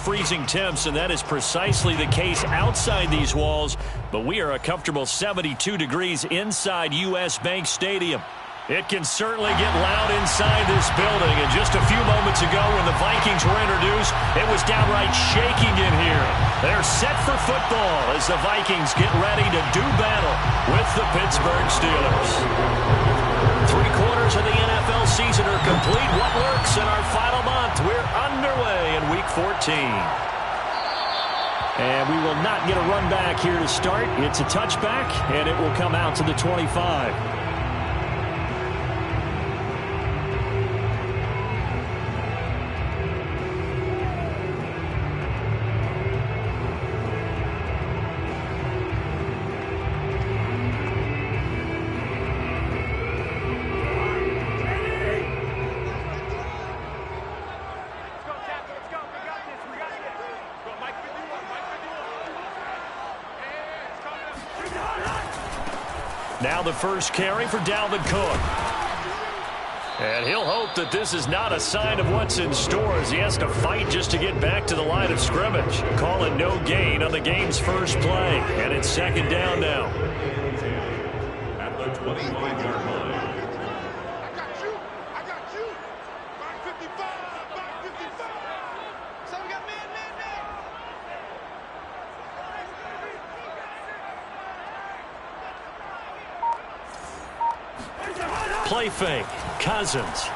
freezing temps, and that is precisely the case outside these walls. But we are a comfortable 72 degrees inside U.S. Bank Stadium. It can certainly get loud inside this building. And just a few moments ago when the Vikings were introduced, it was downright shaking in here. They're set for football as the Vikings get ready to do battle with the Pittsburgh Steelers. 3/4 of the NFL season are complete. What lurks in our final month? We're underway in Week 14. And we will not get a run back here to start. It's a touchback, and it will come out to the 25. Now the first carry for Dalvin Cook. And he'll hope that this is not a sign of what's in store as he has to fight just to get back to the line of scrimmage. Call it no gain on the game's first play. And it's second down now. At the 25-yard line. Play fake. Cousins.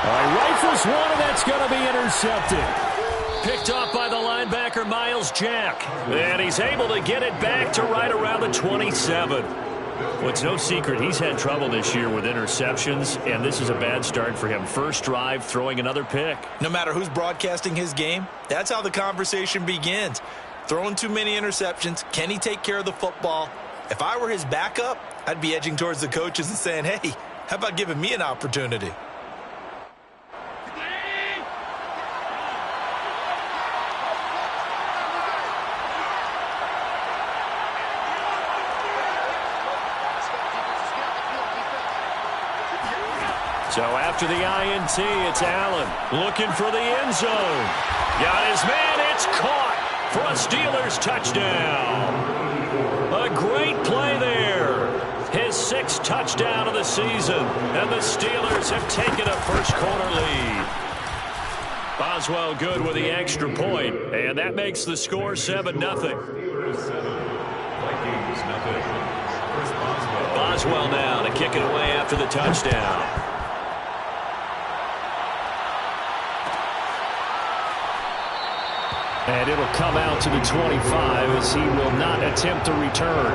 Rifles one, and that's going to be intercepted. Picked off by the linebacker, Miles Jack. And he's able to get it back to right around the 27. Well, it's no secret he's had trouble this year with interceptions, and this is a bad start for him. First drive, throwing another pick. No matter who's broadcasting his game, that's how the conversation begins. Throwing too many interceptions. Can he take care of the football? If I were his backup, I'd be edging towards the coaches and saying, hey, how about giving me an opportunity? So after the INT, it's Allen looking for the end zone. Got his man, it's caught for a Steelers touchdown. A great play there. His 6th touchdown of the season. And the Steelers have taken a first-quarter lead. Boswell good with the extra point. And that makes the score 7-0. Boswell now to kick it away after the touchdown. And it'll come out to the 25 as he will not attempt a return.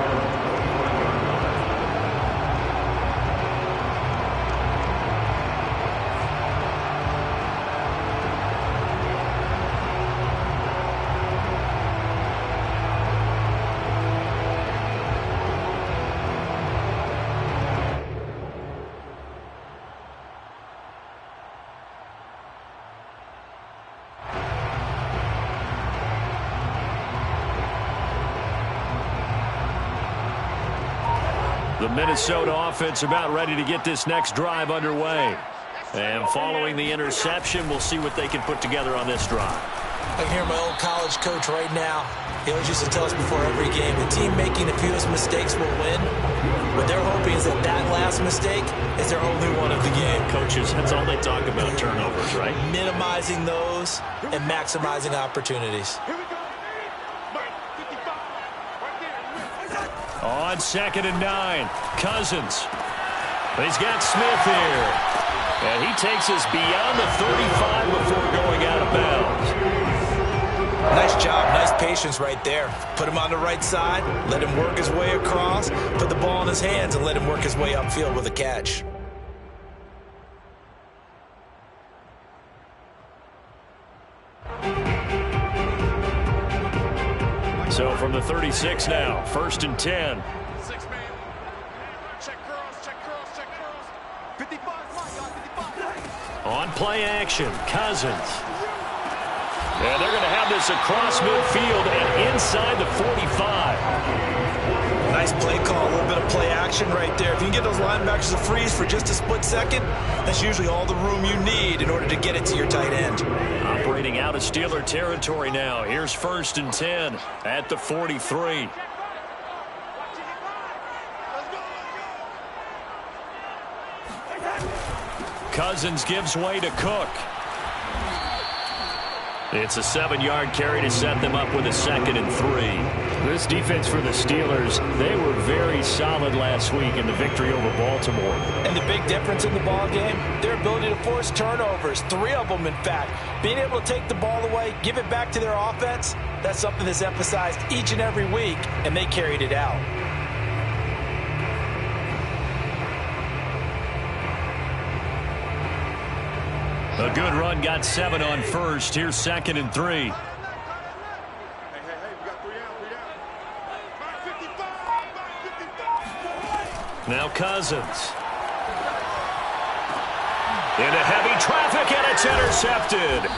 The Minnesota offense about ready to get this next drive underway. And following the interception, we'll see what they can put together on this drive. I can hear my old college coach right now. He always used to tell us before every game, the team making the fewest mistakes will win. What they're hoping is that that last mistake is their only one of the game. Coaches, that's all they talk about, turnovers, right? Minimizing those and maximizing opportunities. On 2nd and 9, Cousins. He's got Smith here. And he takes us beyond the 35 before going out of bounds. Nice job, nice patience right there. Put him on the right side, let him work his way across, put the ball in his hands, and let him work his way upfield with a catch. So from the 36 now, 1st and 10. On play action, Cousins. And they're going to have this across midfield and inside the 45. Nice play call, a little bit of play action right there. If you can get those linebackers to freeze for just a split second, that's usually all the room you need in order to get it to your tight end. Steeler territory now. Here's 1st and 10 at the 43. Cousins gives way to Cook. It's a 7-yard carry to set them up with a 2nd and 3. This defense for the Steelers, they were very solid last week in the victory over Baltimore. And the big difference in the ball game, their ability to force turnovers, 3 of them in fact. Being able to take the ball away, give it back to their offense, that's something that's emphasized each and every week, and they carried it out. A good run, got 7 on 1st. Here's 2nd and 3. Hey, we got 3 out. Now Cousins. Into heavy traffic, and it's intercepted.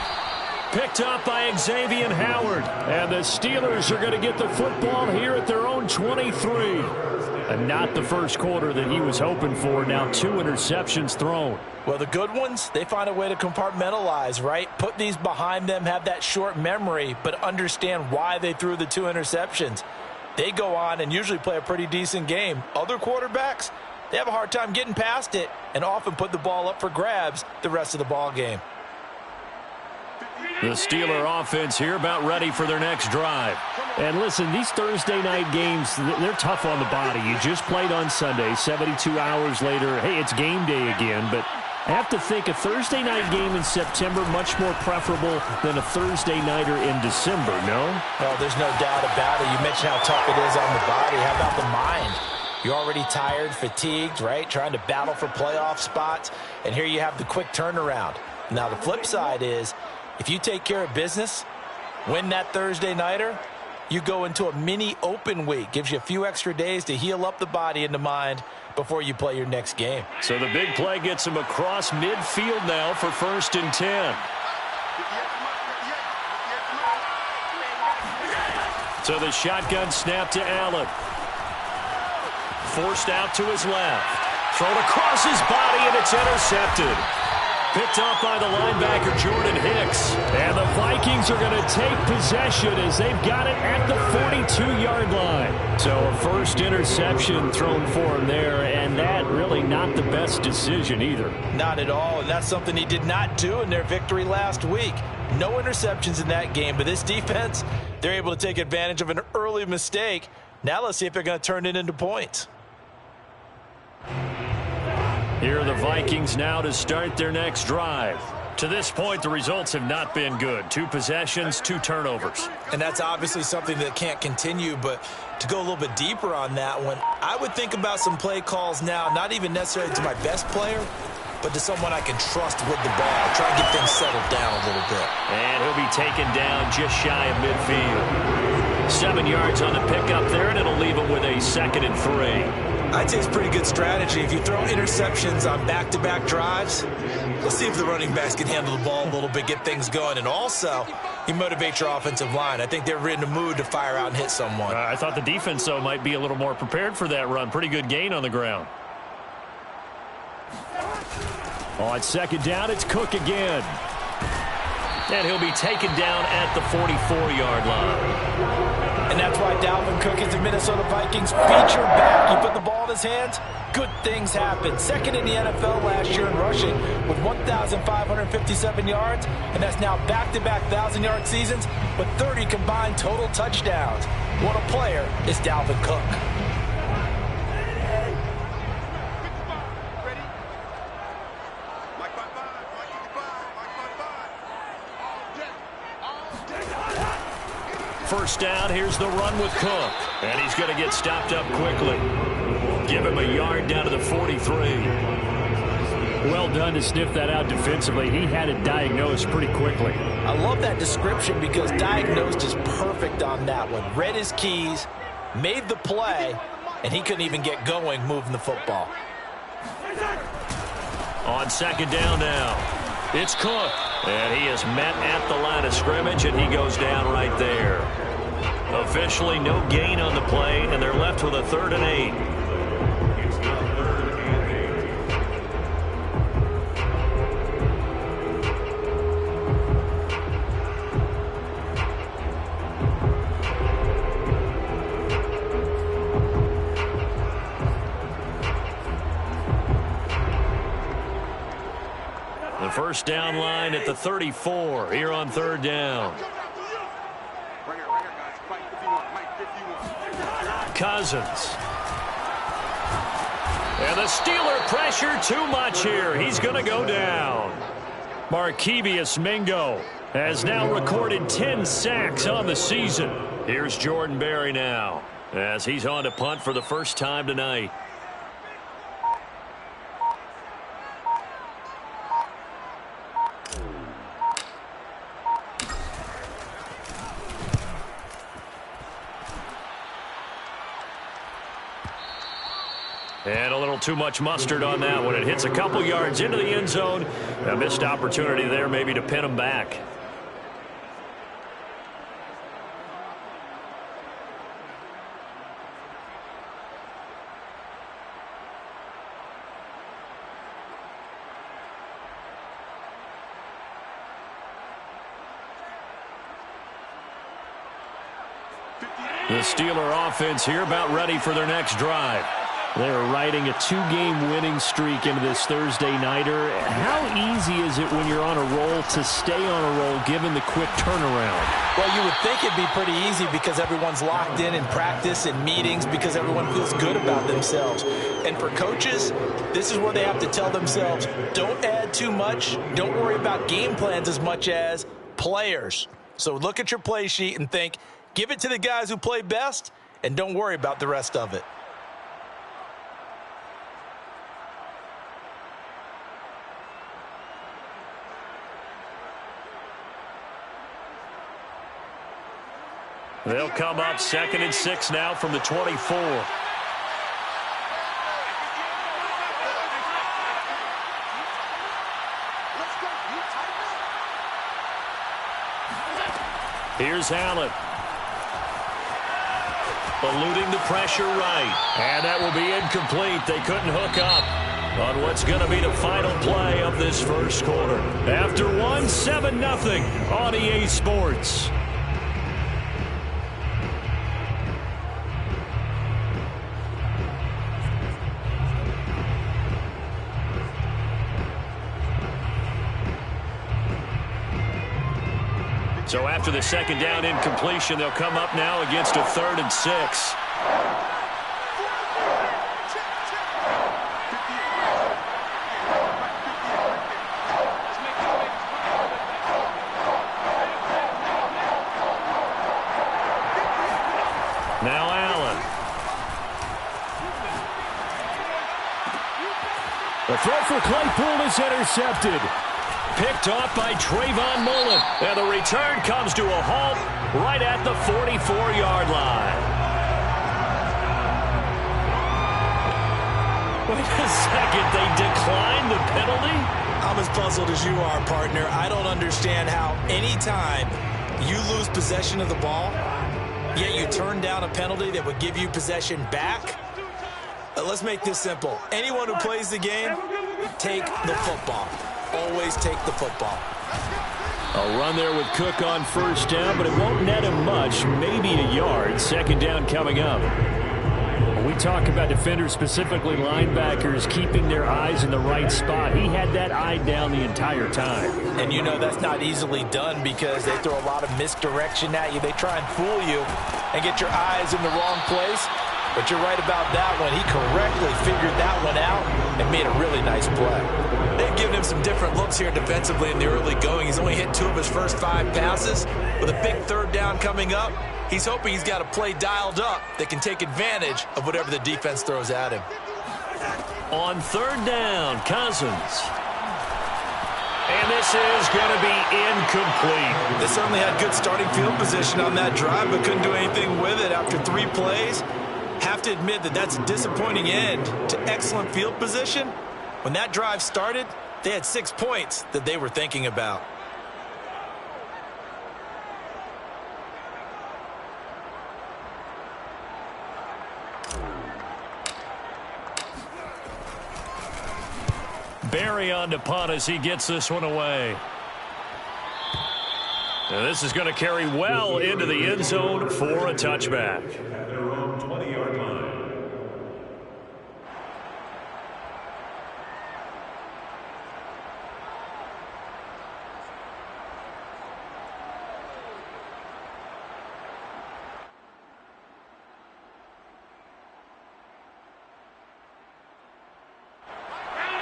Picked up by Xavier Howard. And the Steelers are going to get the football here at their own 23. And not the first quarter that he was hoping for. Now 2 interceptions thrown. Well, the good ones, they find a way to compartmentalize, right? Put these behind them, have that short memory, but understand why they threw the 2 interceptions. They go on and usually play a pretty decent game. Other quarterbacks, they have a hard time getting past it and often put the ball up for grabs the rest of the ball game. The Steeler offense here about ready for their next drive. And listen, these Thursday night games, they're tough on the body. You just played on Sunday, 72 hours later. Hey, it's game day again, but I have to think a Thursday night game in September much more preferable than a Thursday nighter in December, no? Well, there's no doubt about it. You mentioned how tough it is on the body. How about the mind? You're already tired, fatigued, right? Trying to battle for playoff spots. And here you have the quick turnaround. Now, the flip side is, if you take care of business, win that Thursday nighter, you go into a mini open week. Gives you a few extra days to heal up the body and the mind before you play your next game. So the big play gets him across midfield now for 1st and 10. So the shotgun snap to Allen. Forced out to his left. Thrown across his body, and it's intercepted. Picked up by the linebacker, Jordan Hicks. And the Vikings are going to take possession as they've got it at the 42-yard line. So a first interception thrown for him there, and that really not the best decision either. Not at all, and that's something he did not do in their victory last week. No interceptions in that game, but this defense, they're able to take advantage of an early mistake. Now let's see if they're going to turn it into points. Here are the Vikings now to start their next drive. To this point, the results have not been good. 2 possessions, 2 turnovers. And that's obviously something that can't continue, but to go a little bit deeper on that one, I would think about some play calls now, not even necessarily to my best player, but to someone I can trust with the ball. Try and get things settled down a little bit. And he'll be taken down just shy of midfield. 7 yards on the pickup there, and it'll leave him with a 2nd and 3. I'd say it's pretty good strategy. If you throw interceptions on back-to-back drives, let's see if the running backs can handle the ball a little bit, get things going. And also, you motivate your offensive line. I think they're in the mood to fire out and hit someone. I thought the defense, though, might be a little more prepared for that run. Pretty good gain on the ground. On 2nd down, it's Cook again. And he'll be taken down at the 44-yard line. And that's why Dalvin Cook is the Minnesota Vikings featured back. You put the ball in his hands, good things happen. 2nd in the NFL last year in rushing with 1,557 yards, and that's now back-to-back 1,000-yard seasons with 30 combined total touchdowns. What a player is Dalvin Cook. First down, here's the run with Cook. And he's going to get stopped up quickly. Give him a yard down to the 43. Well done to sniff that out defensively. He had it diagnosed pretty quickly. I love that description because diagnosed is perfect on that one. Read his keys, made the play, and he couldn't even get going moving the football. On 2nd down now. It's Cook, and he is met at the line of scrimmage, and he goes down right there. Officially no gain on the play, and they're left with a 3rd and 8. first down line at the 34 here on third down. Cousins. And the Steeler pressure too much here. He's going to go down. Markevious Mingo has now recorded 10 sacks on the season. Here's Jordan Berry now as he's on to punt for the first time tonight. And a little too much mustard on that one. It hits a couple yards into the end zone. A missed opportunity there maybe to pin him back. The Steeler offense here about ready for their next drive. They're riding a two-game winning streak into this Thursday nighter. How easy is it when you're on a roll to stay on a roll given the quick turnaround? Well, you would think it'd be pretty easy because everyone's locked in practice and meetings because everyone feels good about themselves. And for coaches, this is where they have to tell themselves, don't add too much. Don't worry about game plans as much as players. So look at your play sheet and think, give it to the guys who play best and don't worry about the rest of it. They'll come up 2nd and 6 now from the 24. Here's Allen. Eluding the pressure right. And that will be incomplete. They couldn't hook up on what's going to be the final play of this first quarter. After one, 7-0 on EA Sports. So after the second down incompletion, they'll come up now against a 3rd and 6. Now Allen. The throw for Claypool is intercepted. Picked off by Trayvon Mullen. And the return comes to a halt right at the 44-yard line. Wait a second. They declined the penalty? I'm as puzzled as you are, partner. I don't understand how anytime you lose possession of the ball, yet you turn down a penalty that would give you possession back. Let's make this simple. Anyone who plays the game, take the football. Always take the football. A run there with Cook on first down, but it won't net him much, maybe a yard. Second down coming up. When we talk about defenders, specifically linebackers, keeping their eyes in the right spot, he had that eye down the entire time. And you know that's not easily done because they throw a lot of misdirection at you. They try and fool you and get your eyes in the wrong place. But you're right about that one. He correctly figured that one out and made a really nice play. They've given him some different looks here defensively in the early going. He's only hit 2 of his first 5 passes. With a big 3rd down coming up, he's hoping he's got a play dialed up that can take advantage of whatever the defense throws at him. On 3rd down, Cousins. And this is going to be incomplete. They certainly had good starting field position on that drive, but couldn't do anything with it after 3 plays. Have to admit that that's a disappointing end to excellent field position. When that drive started, they had 6 points that they were thinking about. Berry on to punt as he gets this one away. And this is going to carry well into the end zone for a touchback. At their own 20-yard line.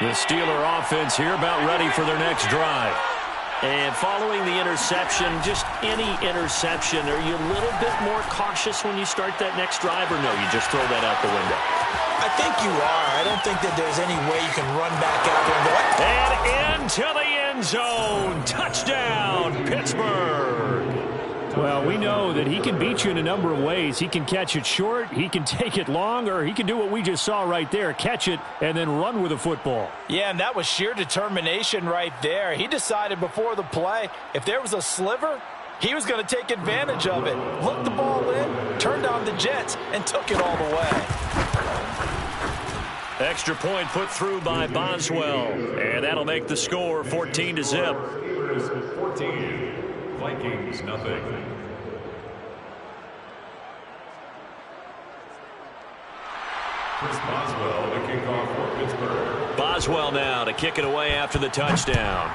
The Steeler offense here about ready for their next drive. And following the interception, just any interception, are you a little bit more cautious when you start that next drive, or no, you just throw that out the window? I think you are. I don't think that there's any way you can run back out there and go, and into the end zone. Touchdown, Pittsburgh. Well, we know that he can beat you in a number of ways. He can catch it short, he can take it long, or he can do what we just saw right there, catch it and then run with the football. Yeah, and that was sheer determination right there. He decided before the play, if there was a sliver, he was going to take advantage of it. Looked the ball in, turned on the Jets, and took it all the way. Extra point put through by Boswell, and that'll make the score 14-0. 14. Vikings, nothing. Chris Boswell, the kickoff for Pittsburgh. Boswell now to kick it away after the touchdown.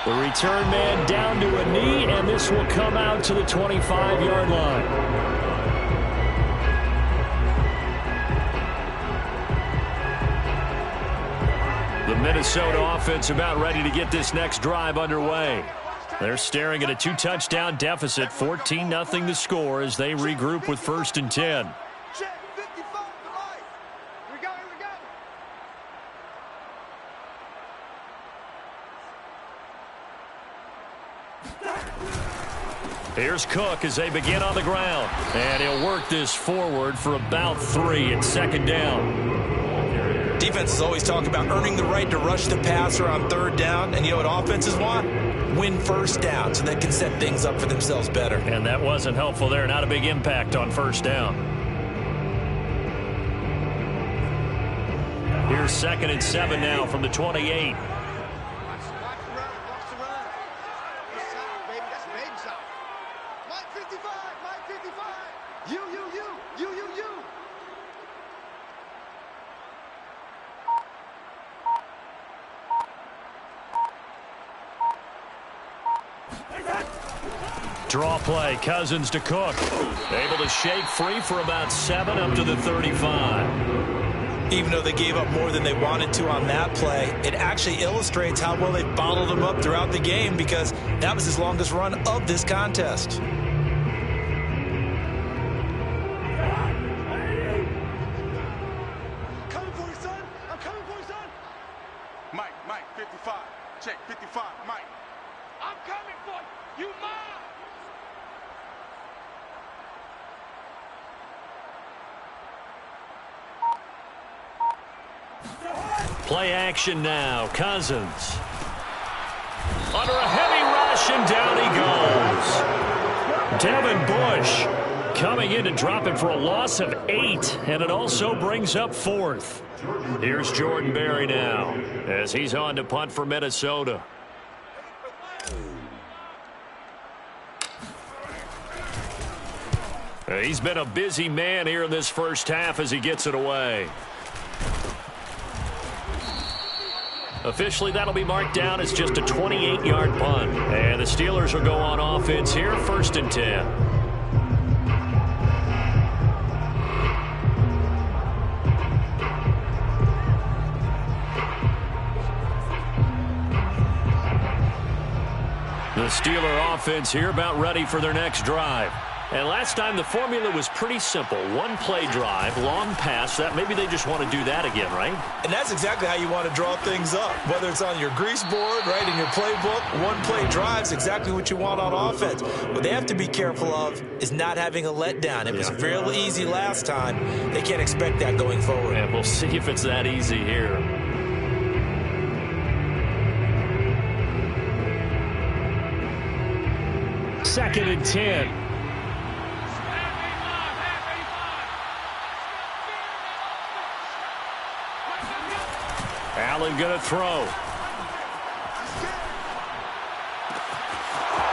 The return man down to a knee, and this will come out to the 25-yard line. The Minnesota offense about ready to get this next drive underway. They're staring at a 2-touchdown deficit, 14-0 the score as they regroup with 1st and 10. Here's Cook as they begin on the ground. And he'll work this forward for about 3 at 2nd down. Defenses always talk about earning the right to rush the passer on 3rd down. And you know what offenses want? Win 1st down so they can set things up for themselves better. And that wasn't helpful there. Not a big impact on 1st down. Here's 2nd and 7 now from the 28. Draw play, Cousins to Cook. Able to shake free for about 7 up to the 35. Even though they gave up more than they wanted to on that play, it actually illustrates how well they bottled them up throughout the game because that was his longest run of this contest. Coming for you, son. I'm coming for you, son. Mike, 55. Check, 55, Mike. I'm coming for you, Mike. Play action now. Cousins. Under a heavy rush, and down he goes. Devin Bush coming in to drop it for a loss of 8, and it also brings up 4th. Here's Jordan Berry now as he's on to punt for Minnesota. He's been a busy man here in this first half as he gets it away. Officially, that'll be marked down as just a 28-yard punt. And the Steelers will go on offense here, 1st and 10. The Steeler offense here about ready for their next drive. And last time the formula was pretty simple. 1-play drive, long pass. That maybe they just want to do that again, right? And that's exactly how you want to draw things up. Whether it's on your grease board, right, in your playbook, 1-play drive's exactly what you want onit. What they have to be careful of is not having a letdown. It was real easy last time. They can't expect that going forward. And we'll see if it's that easy here. Second and 10. Allen going to throw.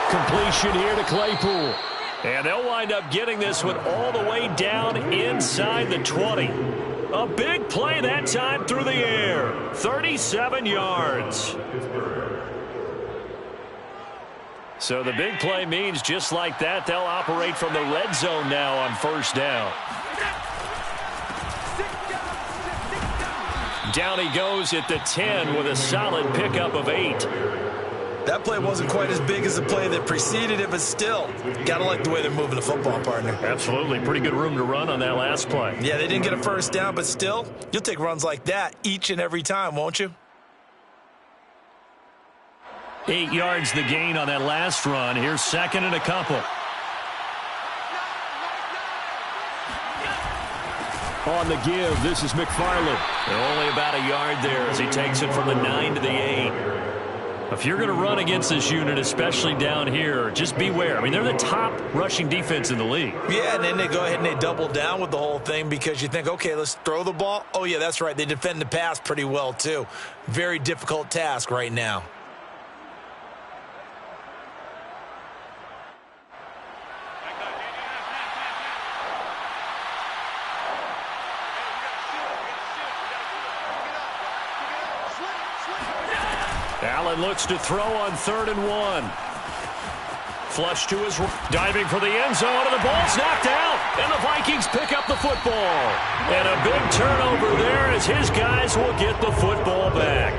Completion here to Claypool. And they'll wind up getting this one all the way down inside the 20. A big play that time through the air. 37 yards. So the big play means just like that, they'll operate from the red zone now on 1st down. Down he goes at the 10 with a solid pickup of 8. That play wasn't quite as big as the play that preceded it, but still, got to like the way they're moving the football, partner. Absolutely. Pretty good room to run on that last play. Yeah, they didn't get a first down, but still, you'll take runs like that each and every time, won't you? 8 yards the gain on that last run. Here's second and a couple. On the give, this is McFarland. Only about a yard there as he takes it from the 9 to the 8. If you're going to run against this unit, especially down here, just beware. I mean, they're the top rushing defense in the league. Yeah, and then they go ahead and they double down with the whole thing because you think, okay, let's throw the ball. Oh, yeah, that's right. They defend the pass pretty well, too. Very difficult task right now. Allen looks to throw on 3rd and 1. Flush to his diving for the end zone, and the ball's knocked out, and the Vikings pick up the football. And a big turnover there as his guys will get the football back.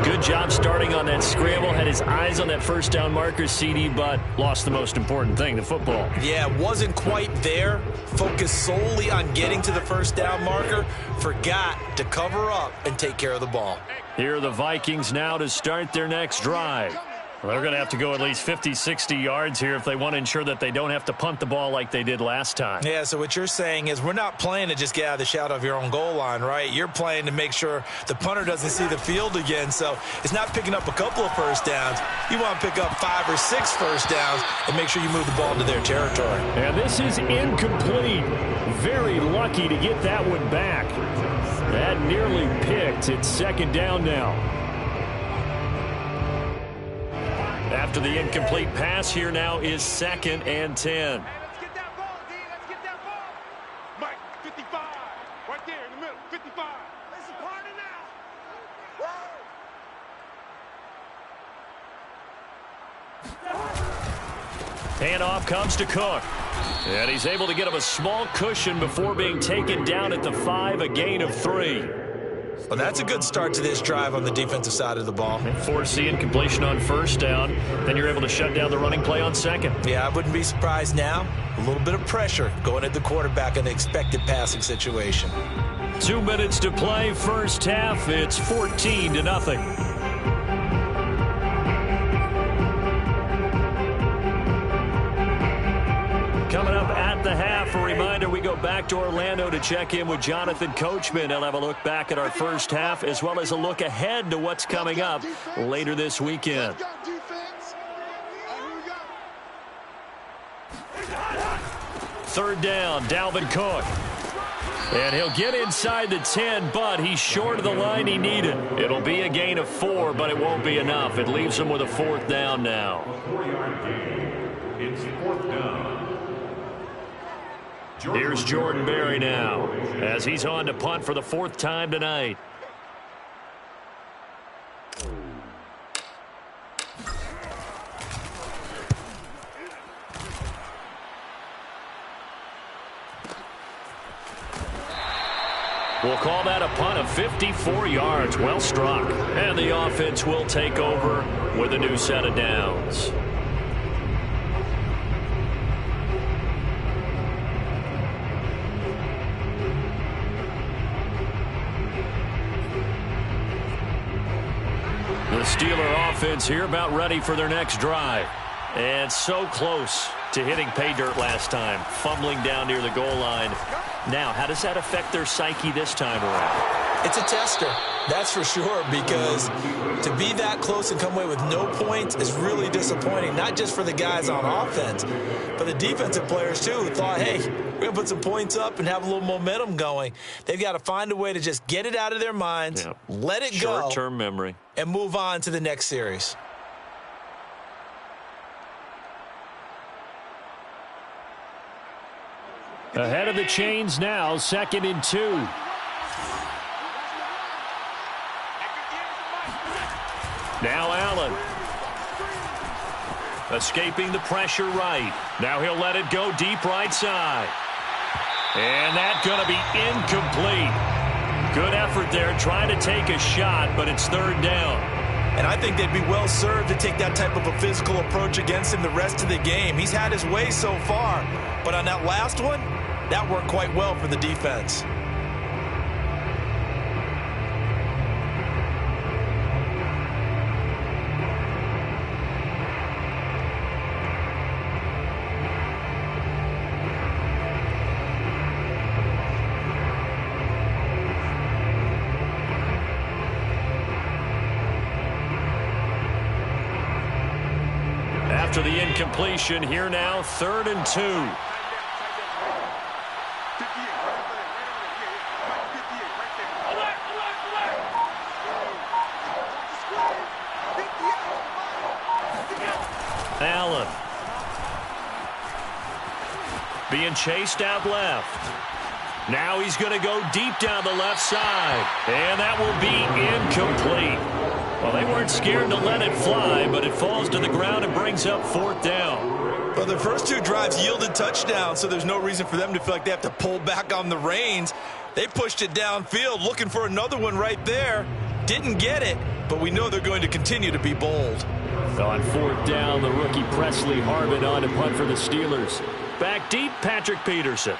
Good job starting on that scramble. Had his eyes on that first down marker, CD, but lost the most important thing, the football. Yeah, wasn't quite there. Focused solely on getting to the first down marker. Forgot to cover up and take care of the ball. Here are the Vikings now to start their next drive. Well, they're going to have to go at least 50, 60 yards here if they want to ensure that they don't have to punt the ball like they did last time. Yeah, so what you're saying is we're not playing to just get out of the shadow of your own goal line, right? You're playing to make sure the punter doesn't see the field again. So it's not picking up a couple of first downs. You want to pick up 5 or 6 first downs and make sure you move the ball into their territory. And this is incomplete. Very lucky to get that one back. That nearly picked. It's 2nd down now. After the incomplete pass, here now is 2nd and 10. Let's get that ball, D. Let's get that ball. Mike, 55. Right there in the middle. 55. It's a party now. Handoff comes to Cook. And he's able to get him a small cushion before being taken down at the 5, a gain of 3. Well, that's a good start to this drive on the defensive side of the ball. Force the incompletion on first down. Then you're able to shut down the running play on second. Yeah, I wouldn't be surprised now. A little bit of pressure going at the quarterback in the expected passing situation. 2 minutes to play, first half. It's 14-0. Coming up at the half, a reminder, we go back to Orlando to check in with Jonathan Coachman. He'll have a look back at our first half as well as a look ahead to what's coming up later this weekend. 3rd down, Dalvin Cook. And he'll get inside the 10, but he's short of the line he needed. It'll be a gain of 4, but it won't be enough. It leaves him with a 4th down now. A 4-yard gain. It's 4th down. Here's Jordan Berry now as he's on to punt for the 4th time tonight. We'll call that a punt of 54 yards. Well struck. And the offense will take over with a new set of downs. The Steeler offense here about ready for their next drive. And so close to hitting pay dirt last time, fumbling down near the goal line. Now, how does that affect their psyche this time around? It's a tester, that's for sure, because to be that close and come away with no points is really disappointing, not just for the guys on offense, but the defensive players, too, who thought, hey, we're going to put some points up and have a little momentum going. They've got to find a way to just get it out of their minds, let it go. Short-term memory. And move on to the next series. Ahead of the chains now, 2nd and 2. Now Allen. Escaping the pressure right. Now he'll let it go deep right side. And that's going to be incomplete. Good effort there, trying to take a shot, but it's third down. And I think they'd be well served to take that type of a physical approach against him the rest of the game. He's had his way so far, but on that last one, that worked quite well for the defense. After the incompletion, here now, 3rd and 2. Allen. Being chased out left. Now he's going to go deep down the left side. And that will be incomplete. Well, they weren't scared to let it fly, but it falls to the ground and brings up 4th down. Well, their first 2 drives yielded touchdowns, so there's no reason for them to feel like they have to pull back on the reins. They pushed it downfield, looking for another one right there. Didn't get it, but we know they're going to continue to be bold. On 4th down, the rookie Presley Harvin on to punt for the Steelers. Back deep, Patrick Peterson.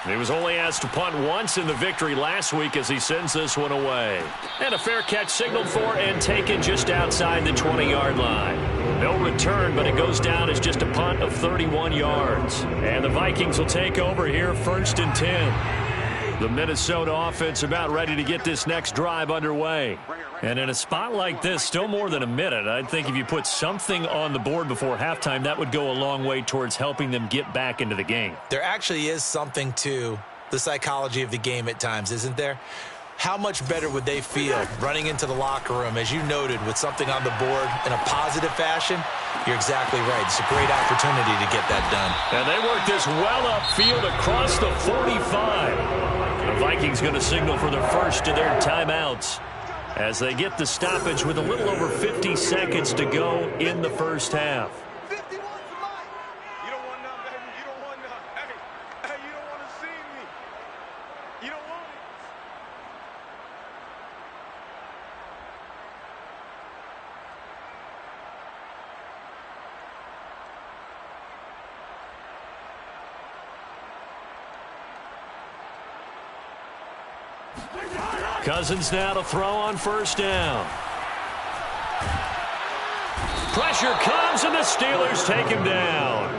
He was only asked to punt once in the victory last week as he sends this one away. And a fair catch signaled for and taken just outside the 20-yard line. No return, but it goes down as just a punt of 31 yards. And the Vikings will take over here, 1st and 10. The Minnesota offense about ready to get this next drive underway. And in a spot like this, still more than a minute, I think if you put something on the board before halftime, that would go a long way towards helping them get back into the game. There actually is something to the psychology of the game at times, isn't there? How much better would they feel running into the locker room, as you noted, with something on the board in a positive fashion? You're exactly right. It's a great opportunity to get that done. And they work this well upfield across the 45. The Vikings going to signal for the first of their timeouts as they get the stoppage with a little over 50 seconds to go in the first half. 51 to Mike. You don't want none, baby. You don't want none. Hey, you don't want to see me. You don't want it. Cousins now to throw on 1st down. Pressure comes, and the Steelers take him down.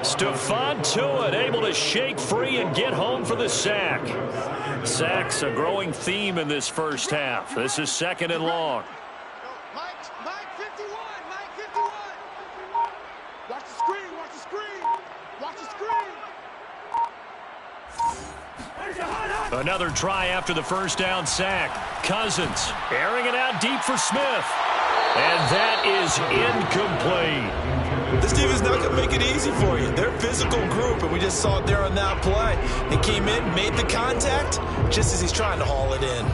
Stephon Tuitt able to shake free and get home for the sack. Sacks a growing theme in this first half. This is 2nd and long. Mike 51. Mike 51. Watch the screen. Watch the screen. Watch the screen. Another try after the 1st down sack. Cousins airing it out deep for Smith. And that is incomplete. This team is not going to make it easy for you. They're a physical group, and we just saw it there on that play. They came in, made the contact, just as he's trying to haul it in.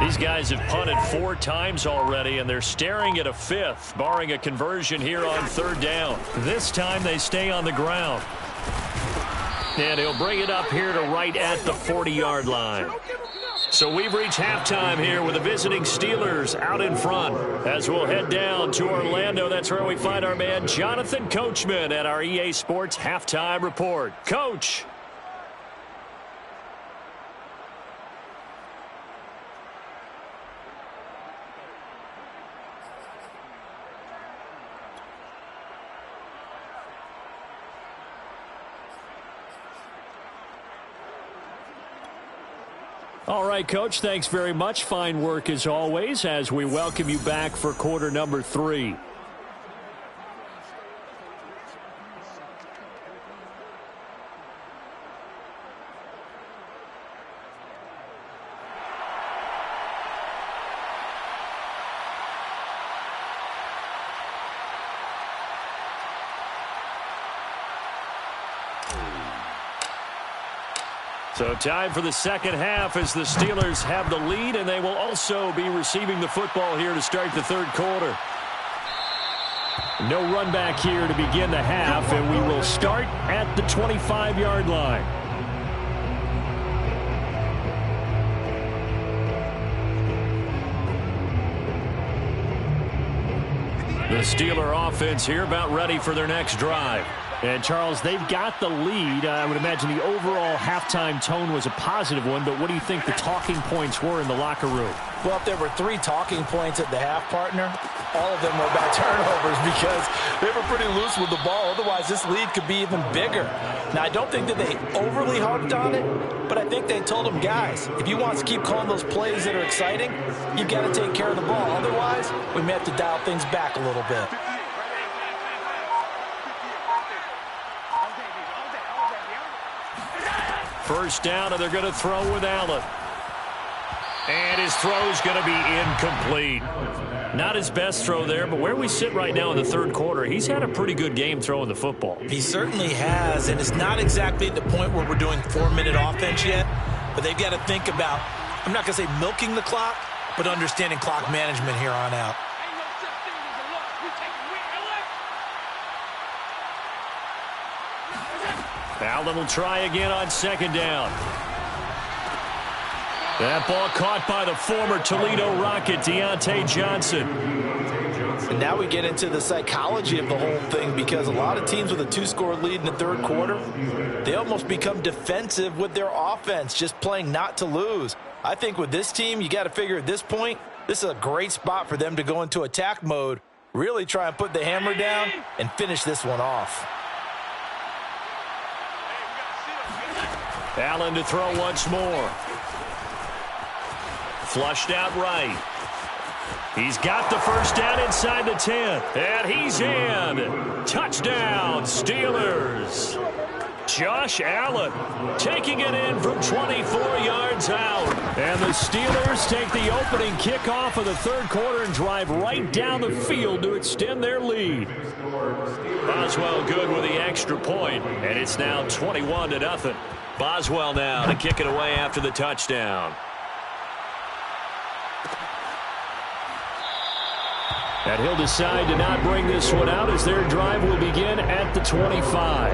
These guys have punted 4 times already, and they're staring at a 5th, barring a conversion here on 3rd down. This time they stay on the ground. And he'll bring it up here to right at the 40-yard line. So we've reached halftime here with the visiting Steelers out in front. As we'll head down to Orlando, that's where we find our man Jonathan Coachman at our EA Sports Halftime Report. Coach. All right, Coach, thanks very much. Fine work as always as we welcome you back for quarter number 3. So time for the second half as the Steelers have the lead, and they will also be receiving the football here to start the third quarter. No run back here to begin the half, and we will start at the 25-yard line. The Steeler offense here about ready for their next drive. And, Charles, they've got the lead. I would imagine the overall halftime tone was a positive one, but what do you think the talking points were in the locker room? Well, if there were 3 talking points at the half, partner, all of them were about turnovers because they were pretty loose with the ball. Otherwise, this lead could be even bigger. Now, I don't think that they overly harped on it, but I think they told them, guys, if you want to keep calling those plays that are exciting, you've got to take care of the ball. Otherwise, we may have to dial things back a little bit. First down, and they're going to throw with Allen. And his throw is going to be incomplete. Not his best throw there, but where we sit right now in the third quarter, he's had a pretty good game throwing the football. He certainly has, and it's not exactly at the point where we're doing 4-minute offense yet, but they've got to think about, I'm not going to say milking the clock, but understanding clock management here on out. Allen will try again on second down. That ball caught by the former Toledo Rocket, Deontay Johnson. And now we get into the psychology of the whole thing, because a lot of teams with a 2-score lead in the third quarter, they almost become defensive with their offense, just playing not to lose. I think with this team, you got to figure at this point, this is a great spot for them to go into attack mode, really try and put the hammer down and finish this one off. Allen to throw once more. Flushed out right. He's got the first down inside the 10. And he's in. Touchdown, Steelers. Josh Allen taking it in from 24 yards out. And the Steelers take the opening kickoff of the third quarter and drive right down the field to extend their lead. Boswell good with the extra point, and it's now 21-0. Boswell now to kick it away after the touchdown. And he'll decide to not bring this one out as their drive will begin at the 25.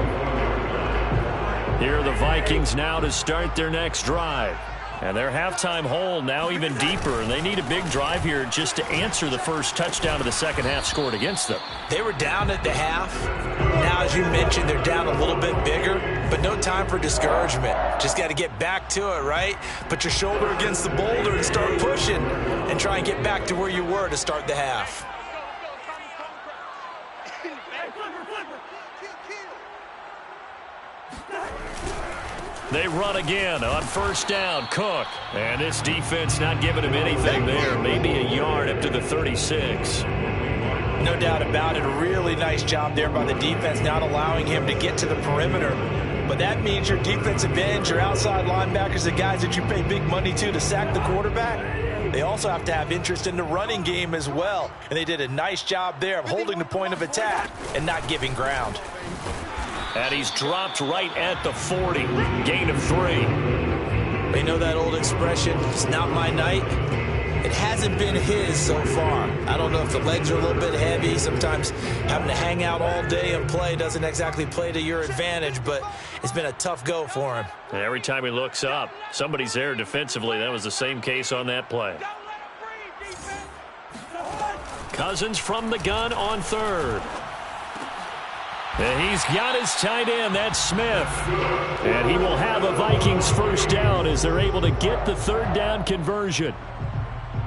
Here are the Vikings now to start their next drive. And their halftime hole now even deeper, and they need a big drive here just to answer the first touchdown of the second half scored against them. They were down at the half. Now, as you mentioned, they're down a little bit bigger, but no time for discouragement. Just got to get back to it, right? Put your shoulder against the boulder and start pushing and try and get back to where you were to start the half. They run again on first down. Cook. And this defense not giving him anything there. Maybe a yard up to the 36. No doubt about it. A really nice job there by the defense, not allowing him to get to the perimeter. But that means your defensive ends, your outside linebackers, the guys that you pay big money to sack the quarterback, they also have to have interest in the running game as well. And they did a nice job there of holding the point of attack and not giving ground. And he's dropped right at the 40. Gain of 3. You know that old expression, it's not my night? It hasn't been his so far. I don't know if the legs are a little bit heavy. Sometimes having to hang out all day and play doesn't exactly play to your advantage, but it's been a tough go for him. And every time he looks up, somebody's there defensively. That was the same case on that play. Cousins from the gun on third. And he's got his tight end, that's Smith. And he will have a Vikings first down as they're able to get the third down conversion.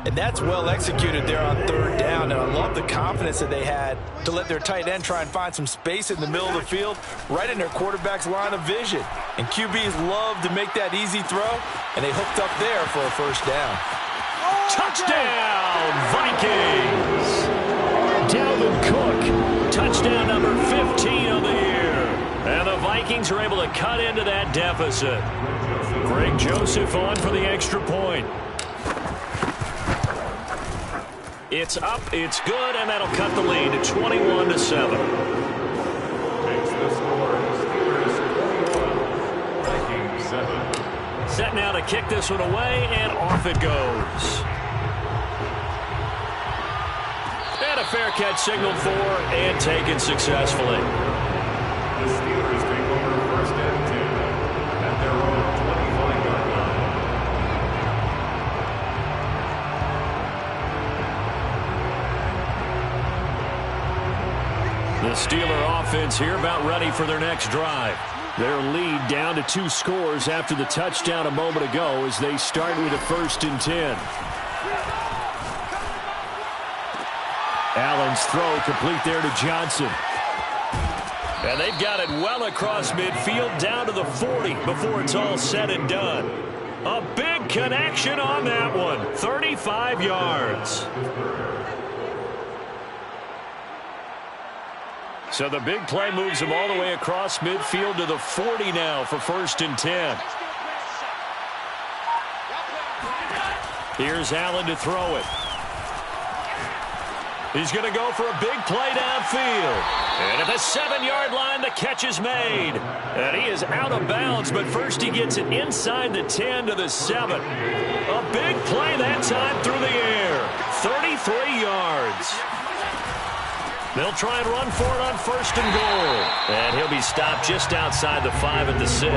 And that's well executed there on third down. And I love the confidence that they had to let their tight end try and find some space in the middle of the field, right in their quarterback's line of vision. And QBs love to make that easy throw, and they hooked up there for a first down. Touchdown, Vikings! Dalvin Cook, touchdown number 15 of the year. And the Vikings are able to cut into that deficit. Greg Joseph on for the extra point. It's up, it's good, and that'll cut the lead to 21-7. Makes the score Steelers 4, Vikings 7. set now to kick this one away, and off it goes. And a fair catch signaled for and taken successfully. The Steelers take over first and 10 at their own 25-yard line. The Steeler offense here about ready for their next drive. Their lead down to 2 scores after the touchdown a moment ago as they start with a 1st and 10. Allen's throw complete there to Johnson. And they've got it well across midfield down to the 40 before it's all said and done. A big connection on that one. 35 yards. So the big play moves him all the way across midfield to the 40 now for 1st and 10. Here's Allen to throw it. He's going to go for a big play downfield. And at the 7-yard line, the catch is made. And he is out of bounds, but first he gets it inside the 10 to the 7. A big play that time through the air. 33 yards. They'll try and run for it on 1st and goal. And he'll be stopped just outside the 5 at the 6.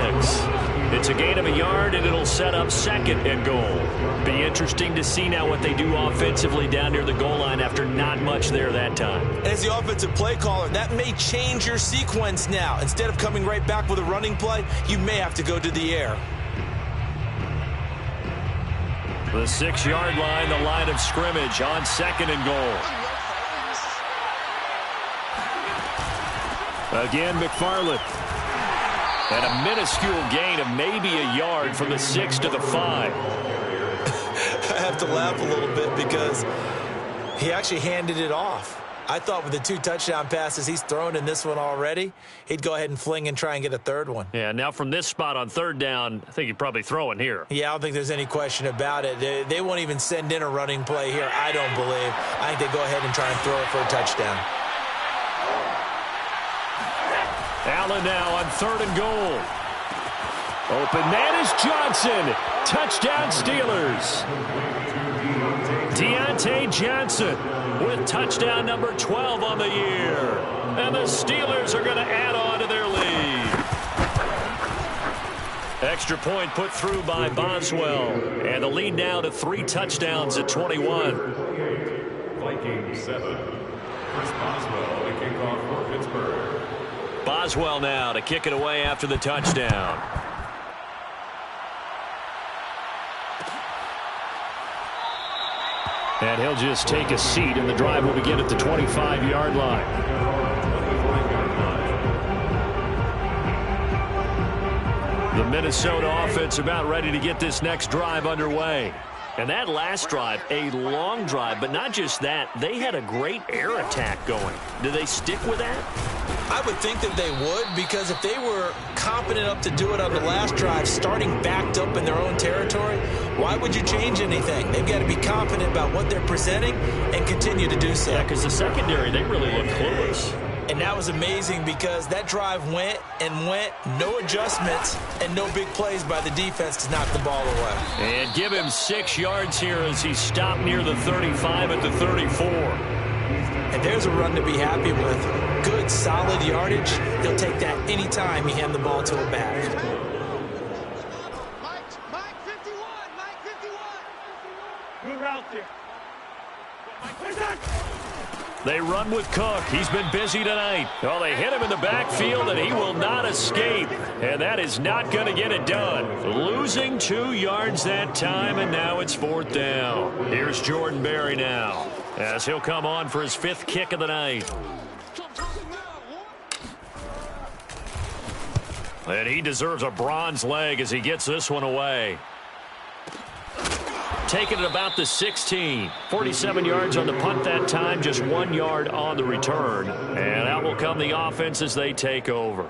It's a gain of a yard, and it'll set up 2nd and goal. Be interesting to see now what they do offensively down near the goal line after not much there that time. As the offensive play caller, that may change your sequence now. Instead of coming right back with a running play, you may have to go to the air. The 6-yard line, the line of scrimmage on 2nd and goal. Again, McFarland. And a minuscule gain of maybe a yard from the 6 to the 5. I have to laugh a little bit because he actually handed it off. I thought with the 2 touchdown passes he's thrown in this one already, he'd go ahead and fling and try and get a 3rd one. Yeah, now from this spot on 3rd down, I think he'd probably throw in here. Yeah, I don't think there's any question about it. They won't even send in a running play here, I don't believe. I think they go ahead and try and throw it for a touchdown. Allen now on 3rd and goal. Open man is Johnson. Touchdown Steelers. Deontay Johnson with touchdown number 12 on the year. And the Steelers are going to add on to their lead. Extra point put through by Boswell. And the lead now to 3 touchdowns at 21. Vikings 7. Chris Boswell, the kickoff for Pittsburgh. Boswell now to kick it away after the touchdown. And he'll just take a seat, and the drive will begin at the 25-yard line. The Minnesota offense about ready to get this next drive underway. And that last drive, a long drive, but not just that, they had a great air attack going. Do they stick with that? I would think that they would, because if they were competent enough to do it on the last drive, starting backed up in their own territory, why would you change anything? They've got to be confident about what they're presenting and continue to do so. Yeah, because the secondary, they really look clueless. And that was amazing because that drive went and went, no adjustments, and no big plays by the defense to knock the ball away. And give him 6 yards here as he stopped near the 35 at the 34. And there's a run to be happy with. Good, solid yardage. He'll take that anytime you hand the ball to a back. Mike 51, Mike 51. Move out there. Where's that? They run with Cook. He's been busy tonight. Well, they hit him in the backfield, and he will not escape. And that is not going to get it done. Losing 2 yards that time, and now it's 4th down. Here's Jordan Berry now, as he'll come on for his 5th kick of the night. And he deserves a bronze leg as he gets this one away. Taking it about the 16. 47 yards on the punt that time, just 1 yard on the return. And out will come the offense as they take over.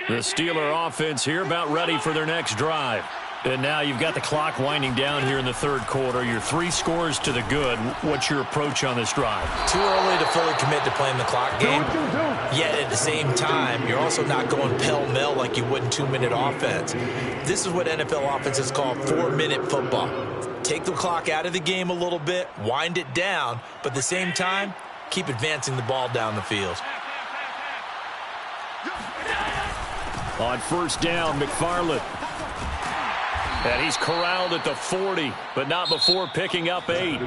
The Steeler offense here about ready for their next drive. And now you've got the clock winding down here in the third quarter. You're 3 scores to the good. What's your approach on this drive? Too early to fully commit to playing the clock game. Yet at the same time, you're also not going pell-mell like you would in 2-minute offense. This is what NFL offenses call 4-minute football. Take the clock out of the game a little bit, wind it down, but at the same time, keep advancing the ball down the field. On first down, McFarland. And he's corralled at the 40, but not before picking up 8.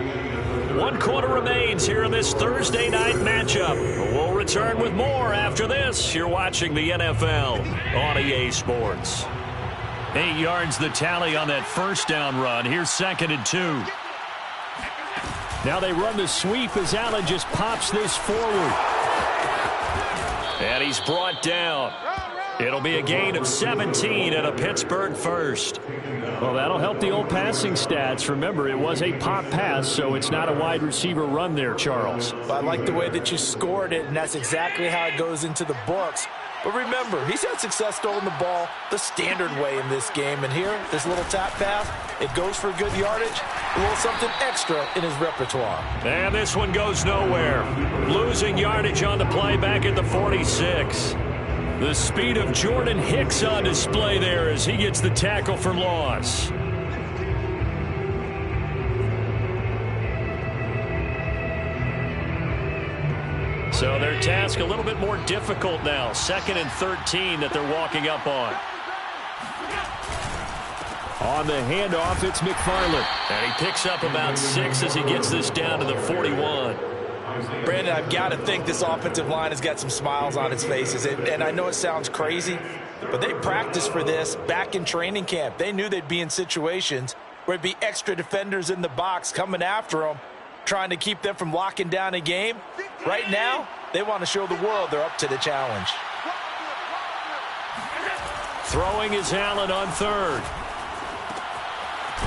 1 quarter remains here in this Thursday night matchup. We'll return with more after this. You're watching the NFL on EA Sports. 8 yards the tally on that first down run. Here's 2nd and 2. Now they run the sweep as Allen just pops this forward. And he's brought down. It'll be a gain of 17 and a Pittsburgh first. Well, that'll help the old passing stats. Remember, it was a pop pass, so it's not a wide receiver run there, Charles. But I like the way that you scored it, and that's exactly how it goes into the books. But remember, he's had success throwing the ball the standard way in this game. And here, this little tap pass, it goes for good yardage, a little something extra in his repertoire. And this one goes nowhere. Losing yardage on the play back at the 46. The speed of Jordan Hicks on display there as he gets the tackle for loss. So their task a little bit more difficult now. 2nd and 13 that they're walking up on. On the handoff, it's McFarland. And he picks up about 6 as he gets this down to the 41. Brandon, I've got to think this offensive line has got some smiles on its faces. And I know it sounds crazy, but they practiced for this back in training camp. They knew they'd be in situations where it'd be extra defenders in the box coming after them, trying to keep them from locking down a game. Right now, they want to show the world they're up to the challenge. Throwing is Allen on 3rd.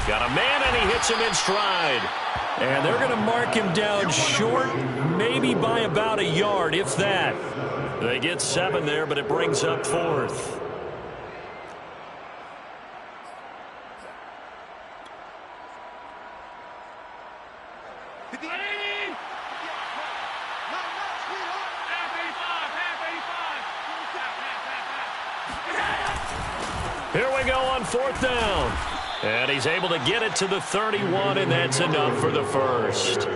Got a man, and he hits him in stride. And they're going to mark him down short, maybe by about a yard, if that. They get 7 there, but it brings up 4th. Here we go on 4th down. And he's able to get it to the 31, and that's enough for the first.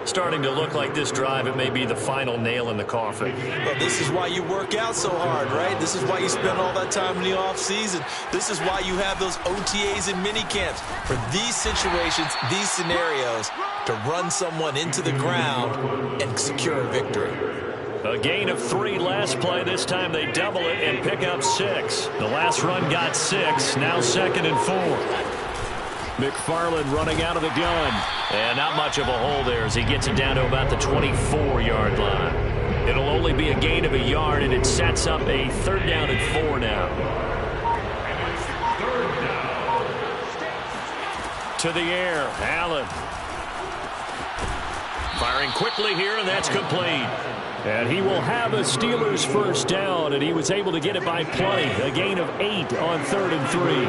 Starting to look like this drive, it may be the final nail in the coffin. Well, this is why you work out so hard, right? This is why you spend all that time in the offseason. This is why you have those OTAs and mini camps. For these situations, these scenarios, to run someone into the ground and secure a victory. A gain of 3 last play. This time they double it and pick up 6. The last run got 6. Now 2nd and 4. McFarland running out of the gun. And not much of a hole there as he gets it down to about the 24-yard line. It'll only be a gain of a yard, and it sets up a 3rd down and 4 now. To the air, Allen. Firing quickly here, and that's complete. And he will have a Steelers first down, and he was able to get it by plenty. A gain of 8 on 3rd and 3.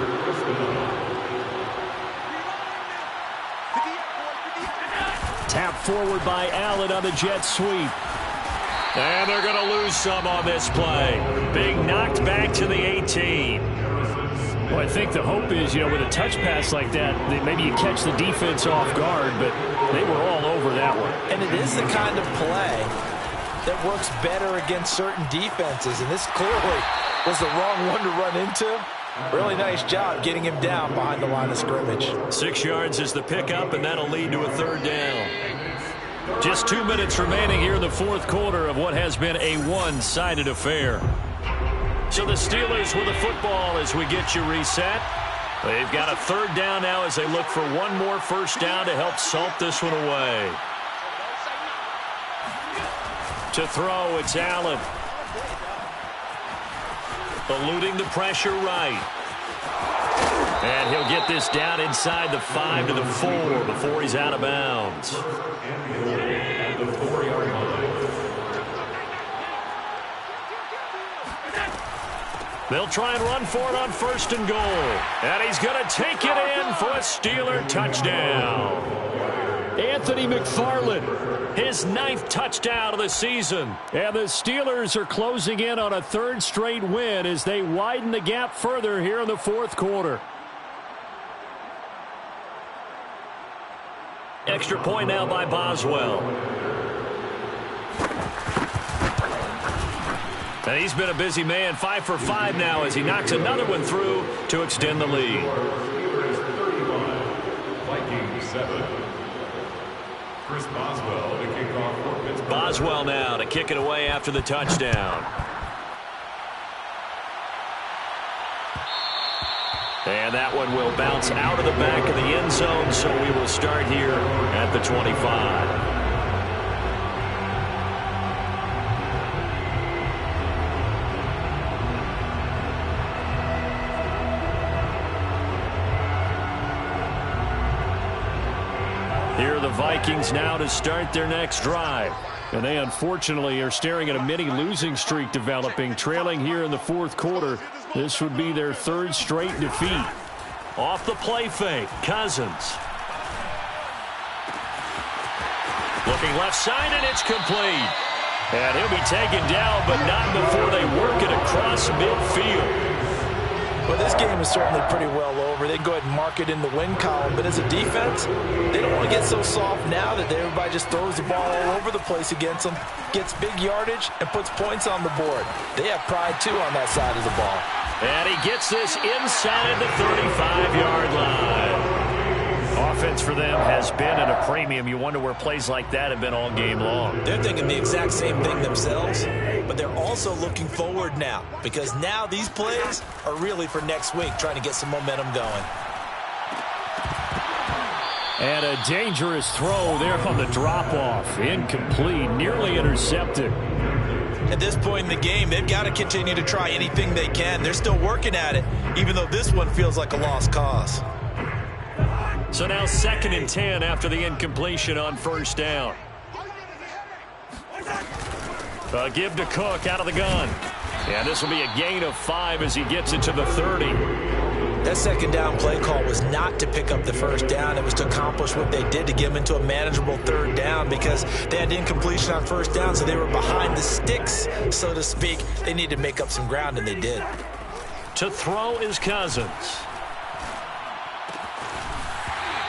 Tap forward by Allen on the jet sweep. And they're going to lose some on this play. Being knocked back to the 18. Well, I think the hope is, with a touch pass like that, that maybe you catch the defense off guard, but they were all over that one. And it is the kind of play that works better against certain defenses, and this clearly was the wrong one to run into. Really nice job getting him down behind the line of scrimmage. 6 yards is the pickup, and that'll lead to a 3rd down. Just 2 minutes remaining here in the 4th quarter of what has been a one-sided affair. So the Steelers with the football as we get you reset. They've got a 3rd down now as they look for one more first down to help salt this one away. To throw, it's Allen. Eluding the pressure right. And he'll get this down inside the 5 to the 4 before he's out of bounds. At the 4-yard line. They'll try and run for it on 1st and goal. And he's going to take it in for a Steeler touchdown. Anthony McFarland, his 9th touchdown of the season. And the Steelers are closing in on a 3rd straight win as they widen the gap further here in the 4th quarter. Extra point now by Boswell. And he's been a busy man, 5 for 5 now as he knocks another one through to extend the lead. Vikings 7. Chris Boswell to kick off for Pittsburgh. Boswell now to kick it away after the touchdown. And that one will bounce out of the back of the end zone, so we will start here at the 25. Here are the Vikings now to start their next drive. And they unfortunately are staring at a mini losing streak developing, trailing here in the 4th quarter. This would be their 3rd straight defeat. Off the play fake, Cousins. Looking left side, and it's complete. And he'll be taken down, but not before they work it across midfield. Well, this game is certainly pretty well over. They can go ahead and mark it in the win column. But as a defense, they don't want to get so soft now that everybody just throws the ball all over the place against them, gets big yardage, and puts points on the board. They have pride, too, on that side of the ball. And he gets this inside the 35-yard line. Offense for them has been at a premium. You wonder where plays like that have been all game long. They're thinking the exact same thing themselves, but they're also looking forward now because now these plays are really for next week, trying to get some momentum going. And a dangerous throw there on the drop-off. Incomplete, nearly intercepted. At this point in the game, they've got to continue to try anything they can. They're still working at it, even though this one feels like a lost cause. So now 2nd and 10 after the incompletion on 1st down. A give to Cook out of the gun. And this will be a gain of 5 as he gets it to the 30. That 2nd down play call was not to pick up the 1st down. It was to accomplish what they did to get them into a manageable 3rd down because they had incompletion on 1st down, so they were behind the sticks, so to speak. They needed to make up some ground, and they did. To throw is Cousins.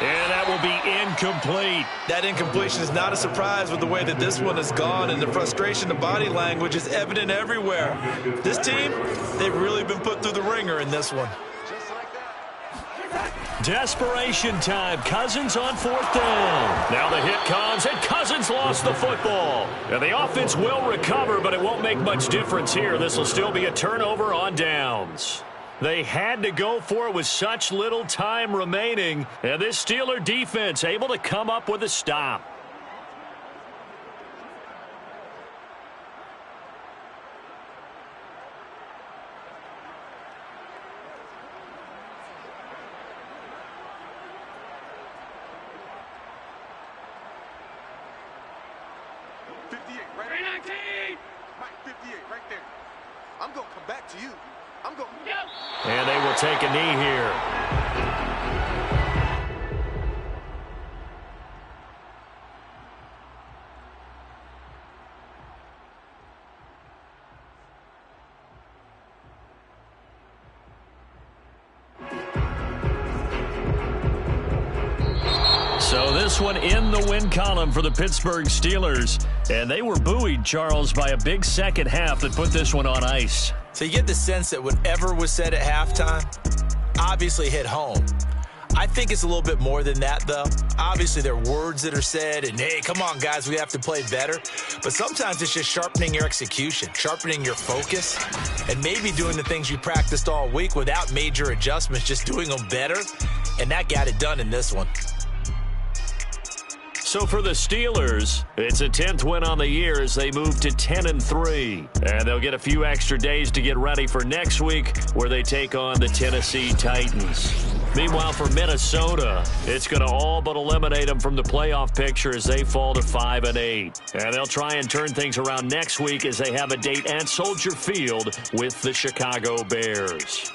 And that will be incomplete. That incompletion is not a surprise with the way that this one has gone, and the frustration, the body language is evident everywhere. This team, they've really been put through the ringer in this one. Desperation time. Cousins on 4th down. Now the hit comes, and Cousins lost the football. And the offense will recover, but it won't make much difference here. This will still be a turnover on downs. They had to go for it with such little time remaining. And this Steeler defense able to come up with a stop. I'm going to come back to you. I'm going. And they will take a knee here. So this one in the win column for the Pittsburgh Steelers. And they were buoyed, Charles, by a big second half that put this one on ice. So you get the sense that whatever was said at halftime obviously hit home. I think it's a little bit more than that, though. Obviously, there are words that are said, and, hey, come on, guys, we have to play better. But sometimes it's just sharpening your execution, sharpening your focus, and maybe doing the things you practiced all week without major adjustments, just doing them better. And that got it done in this one. So for the Steelers, it's a 10th win on the year as they move to 10-3. And they'll get a few extra days to get ready for next week where they take on the Tennessee Titans. Meanwhile, for Minnesota, it's going to all but eliminate them from the playoff picture as they fall to 5-8. And they'll try and turn things around next week as they have a date at Soldier Field with the Chicago Bears.